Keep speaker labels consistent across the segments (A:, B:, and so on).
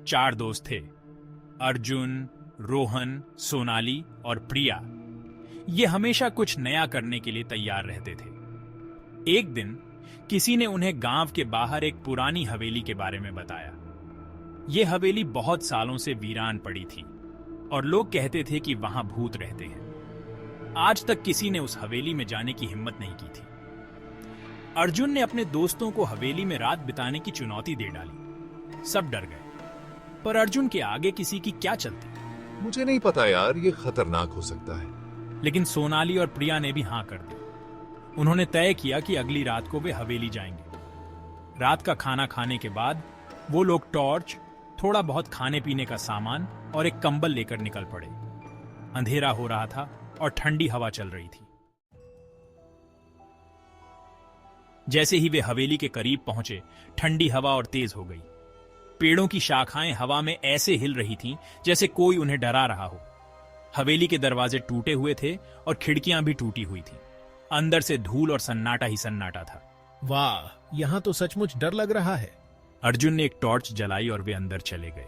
A: 4 दोस्त थे, अर्जुन, रोहन, सोनाली और प्रिया। ये हमेशा कुछ नया करने के लिए तैयार रहते थे। एक दिन किसी ने उन्हें गांव के बाहर एक पुरानी हवेली के बारे में बताया। यह हवेली बहुत सालों से वीरान पड़ी थी और लोग कहते थे कि वहां भूत रहते हैं। आज तक किसी ने उस हवेली में जाने की हिम्मत नहीं की थी। अर्जुन ने अपने दोस्तों को हवेली में रात बिताने की चुनौती दे डाली। सब डर गए, पर अर्जुन के आगे किसी की क्या चलती।
B: मुझे नहीं पता यार, ये खतरनाक हो सकता है।
A: लेकिन सोनाली और प्रिया ने भी हां कर दी। उन्होंने तय किया कि अगली रात को वे हवेली जाएंगे। रात का खाना खाने के बाद वो लोग टॉर्च, थोड़ा बहुत खाने पीने का सामान और एक कंबल लेकर निकल पड़े। अंधेरा हो रहा था और ठंडी हवा चल रही थी। जैसे ही वे हवेली के करीब पहुंचे, ठंडी हवा और तेज हो गई। पेड़ों की शाखाएं हवा में ऐसे हिल रही थीं जैसे कोई उन्हें डरा रहा हो। हवेली के दरवाजे टूटे हुए थे और खिड़कियां भी टूटी हुई थीं। अंदर से धूल और सन्नाटा ही सन्नाटा था।
C: वाह, यहाँ तो सचमुच डर लग रहा है।
A: अर्जुन ने एक टॉर्च जलाई और वे अंदर चले गए।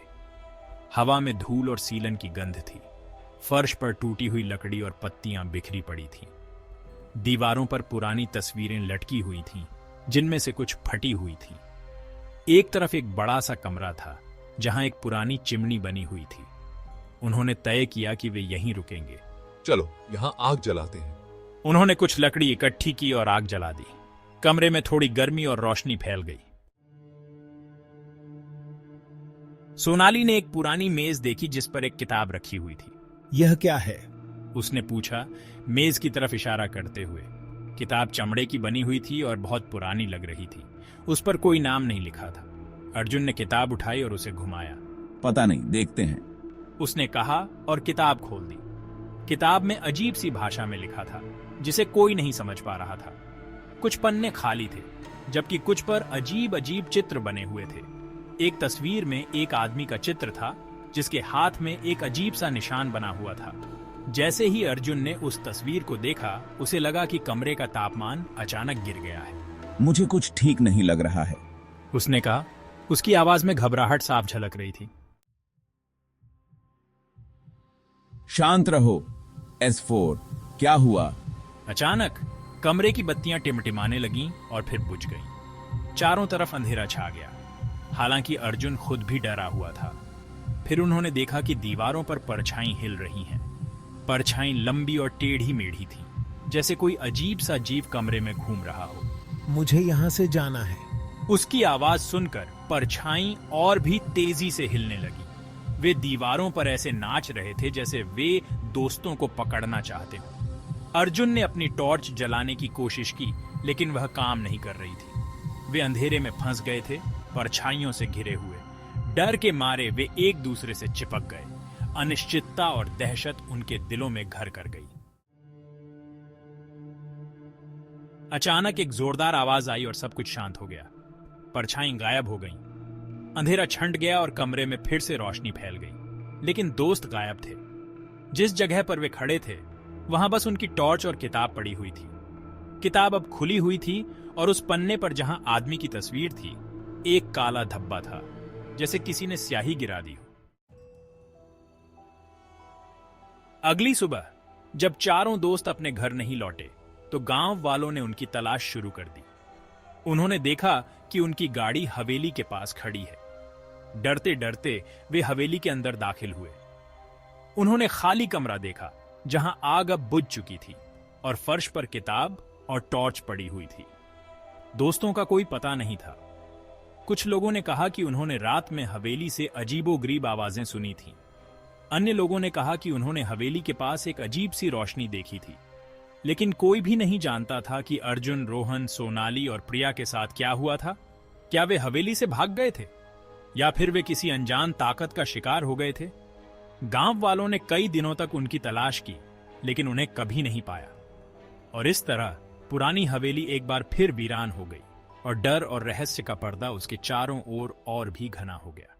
A: हवा में धूल और सीलन की गंध थी। फर्श पर टूटी हुई लकड़ी और पत्तियां बिखरी पड़ी थीं। दीवारों पर पुरानी तस्वीरें लटकी हुई थीं, जिनमें से कुछ फटी हुई थीं। एक तरफ एक बड़ा सा कमरा था, जहां एक पुरानी चिमनी बनी हुई थी। उन्होंने तय किया कि वे यहीं रुकेंगे।
B: चलो यहाँ आग जलाते हैं।
A: उन्होंने कुछ लकड़ी इकट्ठी की और आग जला दी। कमरे में थोड़ी गर्मी और रोशनी फैल गई। सोनाली ने एक पुरानी मेज देखी जिस पर एक किताब रखी हुई थी।
C: यह क्या है?
A: उसने पूछा, मेज की तरफ इशारा करते हुए। किताब चमड़े की बनी हुई थी और बहुत पुरानी लग रही थी। उस पर कोई नाम नहीं लिखा था। अर्जुन ने किताब उठाई और उसे घुमाया।
D: पता नहीं, देखते हैं,
A: उसने कहा और किताब खोल दी। किताब में अजीब सी भाषा में लिखा था, जिसे कोई नहीं समझ पा रहा था। कुछ पन्ने खाली थे, जबकि कुछ पर अजीब अजीब चित्र बने हुए थे। एक तस्वीर में एक आदमी का चित्र था, जिसके हाथ में एक अजीब सा निशान बना हुआ था। जैसे ही अर्जुन ने उस तस्वीर को देखा, उसे लगा कि कमरे का तापमान अचानक गिर गया है।
D: मुझे कुछ ठीक नहीं लग रहा है,
A: उसने कहा। उसकी आवाज में घबराहट साफ झलक रही थी।
D: शांत रहो। S4, क्या हुआ?
A: अचानक कमरे की बत्तियां टिमटिमाने लगीं और फिर बुझ गईं। चारों तरफ अंधेरा छा गया। हालांकि अर्जुन खुद भी डरा हुआ था। फिर उन्होंने देखा कि दीवारों पर परछाई हिल रही हैं। परछाई लंबी और टेढ़ी मेढ़ी थी, जैसे कोई अजीब सा जीव कमरे में घूम रहा हो।
C: मुझे यहाँ से जाना है।
A: उसकी आवाज सुनकर परछाई और भी तेजी से हिलने लगी। वे दीवारों पर ऐसे नाच रहे थे जैसे वे दोस्तों को पकड़ना चाहते हो। अर्जुन ने अपनी टॉर्च जलाने की कोशिश की, लेकिन वह काम नहीं कर रही थी। वे अंधेरे में फंस गए थे, परछाइयों से घिरे हुए। डर के मारे वे एक दूसरे से चिपक गए। अनिश्चितता और दहशत उनके दिलों में घर कर गई। अचानक एक जोरदार आवाज आई और सब कुछ शांत हो गया। परछाई गायब हो गईं। अंधेरा छंट गया और कमरे में फिर से रोशनी फैल गई। लेकिन दोस्त गायब थे। जिस जगह पर वे खड़े थे, वहां बस उनकी टॉर्च और किताब पड़ी हुई थी। किताब अब खुली हुई थी और उस पन्ने पर जहां आदमी की तस्वीर थी, एक काला धब्बा था, जैसे किसी ने स्याही गिरा दी हो। अगली सुबह जब चारों दोस्त अपने घर नहीं लौटे, तो गांव वालों ने उनकी तलाश शुरू कर दी। उन्होंने देखा कि उनकी गाड़ी हवेली के पास खड़ी है। डरते डरते वे हवेली के अंदर दाखिल हुए। उन्होंने खाली कमरा देखा, जहां आग अब बुझ चुकी थी और फर्श पर किताब और टॉर्च पड़ी हुई थी। दोस्तों का कोई पता नहीं था। कुछ लोगों ने कहा कि उन्होंने रात में हवेली से अजीबोगरीब आवाजें सुनी थीं। अन्य लोगों ने कहा कि उन्होंने हवेली के पास एक अजीब सी रोशनी देखी थी। लेकिन कोई भी नहीं जानता था कि अर्जुन, रोहन, सोनाली और प्रिया के साथ क्या हुआ था। क्या वे हवेली से भाग गए थे, या फिर वे किसी अनजान ताकत का शिकार हो गए थे? गांव वालों ने कई दिनों तक उनकी तलाश की, लेकिन उन्हें कभी नहीं पाया। और इस तरह पुरानी हवेली एक बार फिर वीरान हो गई और डर और रहस्य का पर्दा उसके चारों ओर और भी घना हो गया।